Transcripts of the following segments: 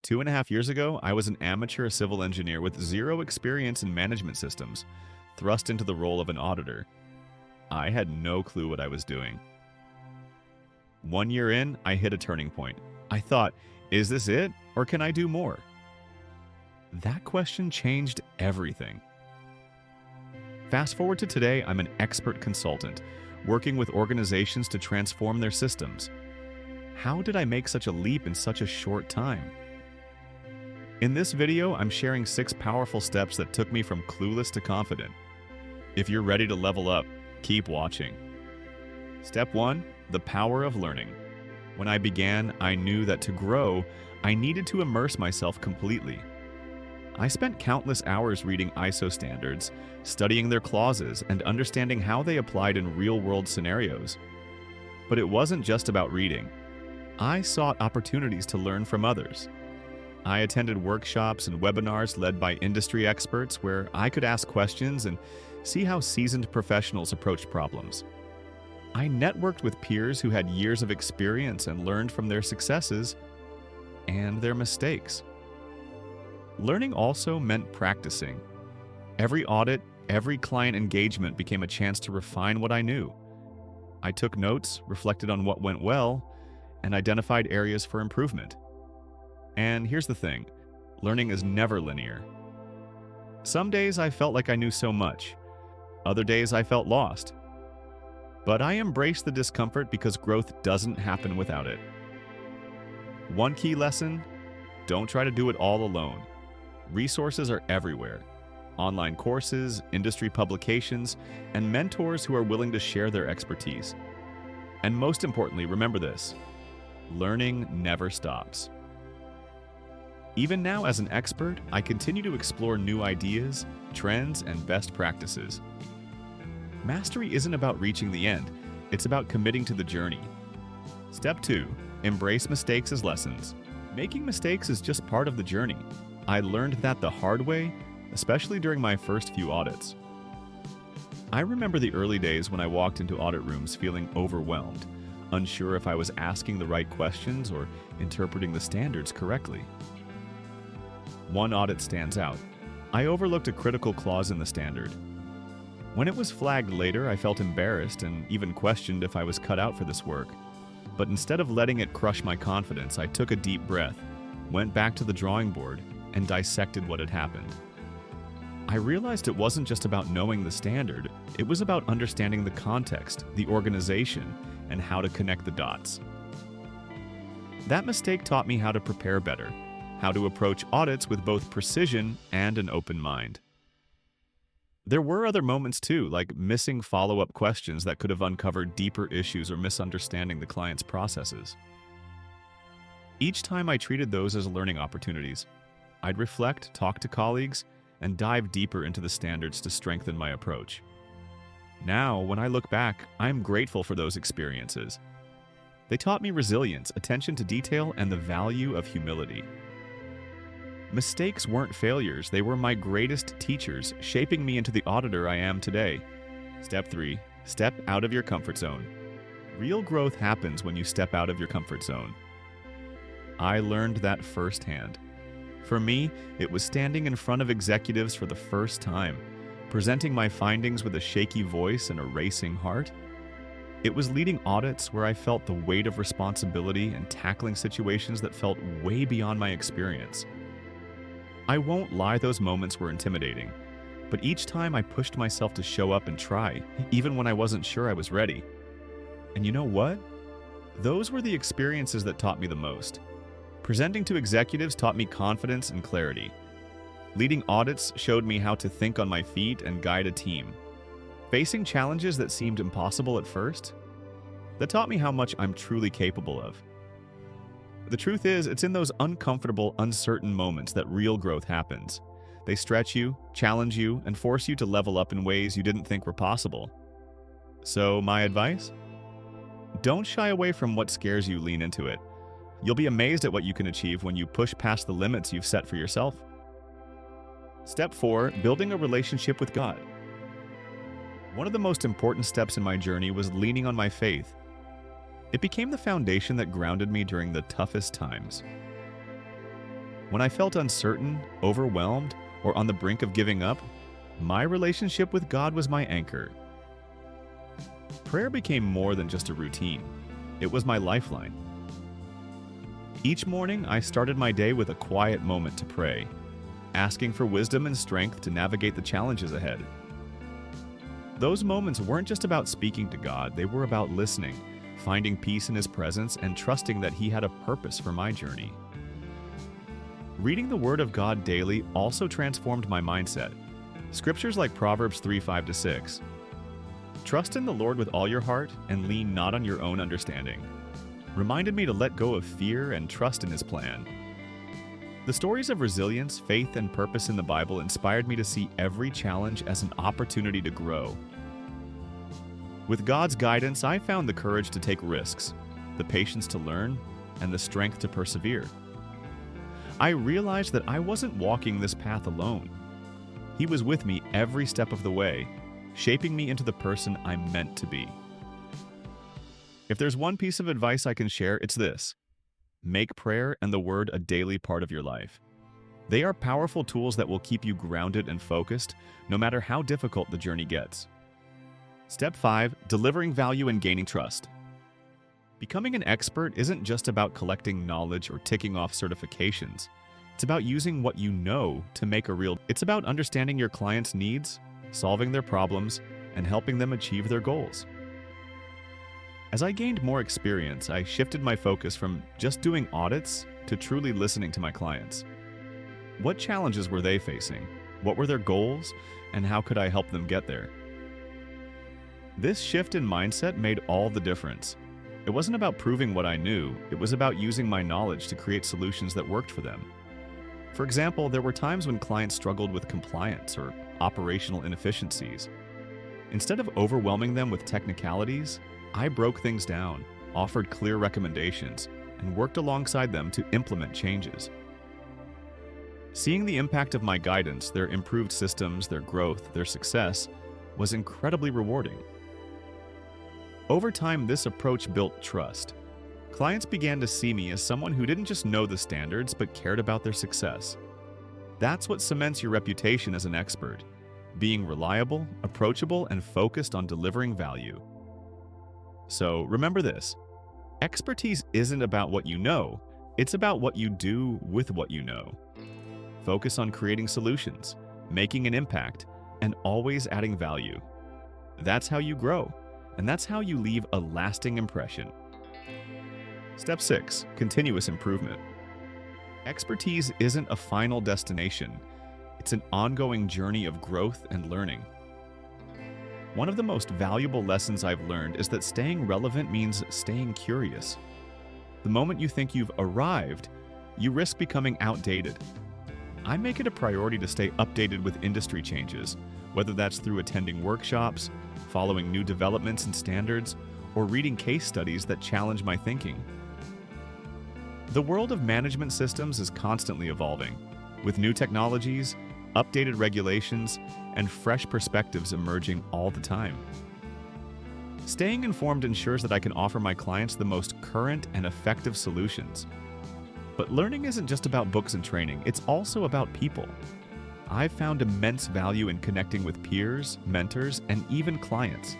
2.5 years ago, I was an amateur civil engineer with zero experience in management systems, thrust into the role of an auditor. I had no clue what I was doing. 1 year in, I hit a turning point. I thought, is this it, or can I do more? That question changed everything. Fast forward to today, I'm an expert consultant, working with organizations to transform their systems. How did I make such a leap in such a short time? In this video, I'm sharing 6 powerful steps that took me from clueless to confident. If you're ready to level up, keep watching. Step 1. The power of learning. When I began, I knew that to grow, I needed to immerse myself completely. I spent countless hours reading ISO standards, studying their clauses, and understanding how they applied in real-world scenarios. But it wasn't just about reading. I sought opportunities to learn from others. I attended workshops and webinars led by industry experts where I could ask questions and see how seasoned professionals approached problems. I networked with peers who had years of experience and learned from their successes and their mistakes. Learning also meant practicing. Every audit, every client engagement became a chance to refine what I knew. I took notes, reflected on what went well, and identified areas for improvement. And here's the thing, learning is never linear. Some days I felt like I knew so much. Other days I felt lost. But I embraced the discomfort because growth doesn't happen without it. One key lesson, don't try to do it all alone. Resources are everywhere. Online courses, industry publications, and mentors who are willing to share their expertise. And most importantly, remember this, learning never stops. Even now as an expert, I continue to explore new ideas, trends, and best practices. Mastery isn't about reaching the end, it's about committing to the journey. Step 2. Embrace mistakes as lessons. Making mistakes is just part of the journey. I learned that the hard way, especially during my first few audits. I remember the early days when I walked into audit rooms feeling overwhelmed, unsure if I was asking the right questions or interpreting the standards correctly. One audit stands out. I overlooked a critical clause in the standard. When it was flagged later, I felt embarrassed and even questioned if I was cut out for this work. But instead of letting it crush my confidence, I took a deep breath, went back to the drawing board, and dissected what had happened. I realized it wasn't just about knowing the standard, it was about understanding the context, the organization, and how to connect the dots. That mistake taught me how to prepare better, how to approach audits with both precision and an open mind. There were other moments too, like missing follow-up questions that could have uncovered deeper issues or misunderstanding the client's processes. Each time I treated those as learning opportunities. I'd reflect, talk to colleagues, and dive deeper into the standards to strengthen my approach. Now, when I look back, I'm grateful for those experiences. They taught me resilience, attention to detail, and the value of humility. Mistakes weren't failures, they were my greatest teachers, shaping me into the auditor I am today. Step 3. Step out of your comfort zone. Real growth happens when you step out of your comfort zone. I learned that firsthand. For me, it was standing in front of executives for the first time, presenting my findings with a shaky voice and a racing heart. It was leading audits where I felt the weight of responsibility and tackling situations that felt way beyond my experience. I won't lie, those moments were intimidating, but each time I pushed myself to show up and try, even when I wasn't sure I was ready. And you know what? Those were the experiences that taught me the most. Presenting to executives taught me confidence and clarity. Leading audits showed me how to think on my feet and guide a team. Facing challenges that seemed impossible at first, that taught me how much I'm truly capable of. The truth is, it's in those uncomfortable, uncertain moments that real growth happens. They stretch you, challenge you, and force you to level up in ways you didn't think were possible. So, my advice? Don't shy away from what scares you, lean into it. You'll be amazed at what you can achieve when you push past the limits you've set for yourself. Step 4. Building a relationship with God. One of the most important steps in my journey was leaning on my faith. It became the foundation that grounded me during the toughest times. When I felt uncertain, overwhelmed, or on the brink of giving up, my relationship with God was my anchor. Prayer became more than just a routine. It was my lifeline. Each morning, I started my day with a quiet moment to pray, asking for wisdom and strength to navigate the challenges ahead. Those moments weren't just about speaking to God, they were about listening, finding peace in His presence, and trusting that He had a purpose for my journey. Reading the Word of God daily also transformed my mindset. Scriptures like Proverbs 3:5-6. Trust in the Lord with all your heart and lean not on your own understanding, reminded me to let go of fear and trust in His plan. The stories of resilience, faith, and purpose in the Bible inspired me to see every challenge as an opportunity to grow. With God's guidance, I found the courage to take risks, the patience to learn, and the strength to persevere. I realized that I wasn't walking this path alone. He was with me every step of the way, shaping me into the person I'm meant to be. If there's one piece of advice I can share, it's this: make prayer and the Word a daily part of your life. They are powerful tools that will keep you grounded and focused, no matter how difficult the journey gets. Step 5. Delivering value and gaining trust. Becoming an expert isn't just about collecting knowledge or ticking off certifications. It's about using what you know to make a real. It's about understanding your clients' needs, solving their problems, and helping them achieve their goals. As I gained more experience, I shifted my focus from just doing audits to truly listening to my clients. What challenges were they facing? What were their goals? And how could I help them get there? This shift in mindset made all the difference. It wasn't about proving what I knew, it was about using my knowledge to create solutions that worked for them. For example, there were times when clients struggled with compliance or operational inefficiencies. Instead of overwhelming them with technicalities, I broke things down, offered clear recommendations, and worked alongside them to implement changes. Seeing the impact of my guidance, their improved systems, their growth, their success, was incredibly rewarding. Over time, this approach built trust. Clients began to see me as someone who didn't just know the standards, but cared about their success. That's what cements your reputation as an expert: being reliable, approachable, and focused on delivering value. So remember this: expertise isn't about what you know, it's about what you do with what you know. Focus on creating solutions, making an impact, and always adding value. That's how you grow, and that's how you leave a lasting impression. Step 6. Continuous improvement. Expertise isn't a final destination. It's an ongoing journey of growth and learning. One of the most valuable lessons I've learned is that staying relevant means staying curious. The moment you think you've arrived, you risk becoming outdated. I make it a priority to stay updated with industry changes, whether that's through attending workshops, following new developments and standards, or reading case studies that challenge my thinking. The world of management systems is constantly evolving, with new technologies, updated regulations, and fresh perspectives emerging all the time. Staying informed ensures that I can offer my clients the most current and effective solutions. But learning isn't just about books and training, it's also about people. I've found immense value in connecting with peers, mentors, and even clients.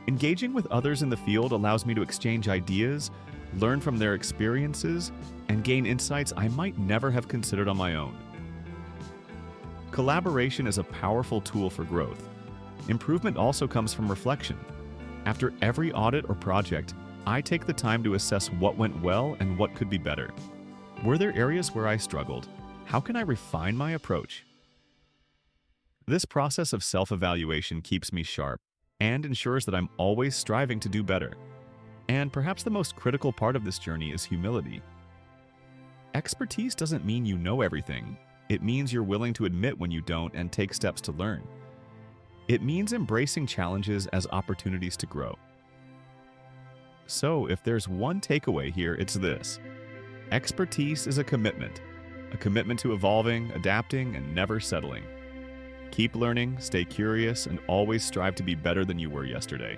Engaging with others in the field allows me to exchange ideas, learn from their experiences, and gain insights I might never have considered on my own. Collaboration is a powerful tool for growth. Improvement also comes from reflection. After every audit or project, I take the time to assess what went well and what could be better. Were there areas where I struggled? How can I refine my approach? This process of self-evaluation keeps me sharp and ensures that I'm always striving to do better. And perhaps the most critical part of this journey is humility. Expertise doesn't mean you know everything. It means you're willing to admit when you don't and take steps to learn. It means embracing challenges as opportunities to grow. So, if there's one takeaway here, it's this: expertise is a commitment to evolving, adapting, and never settling. Keep learning, stay curious, and always strive to be better than you were yesterday.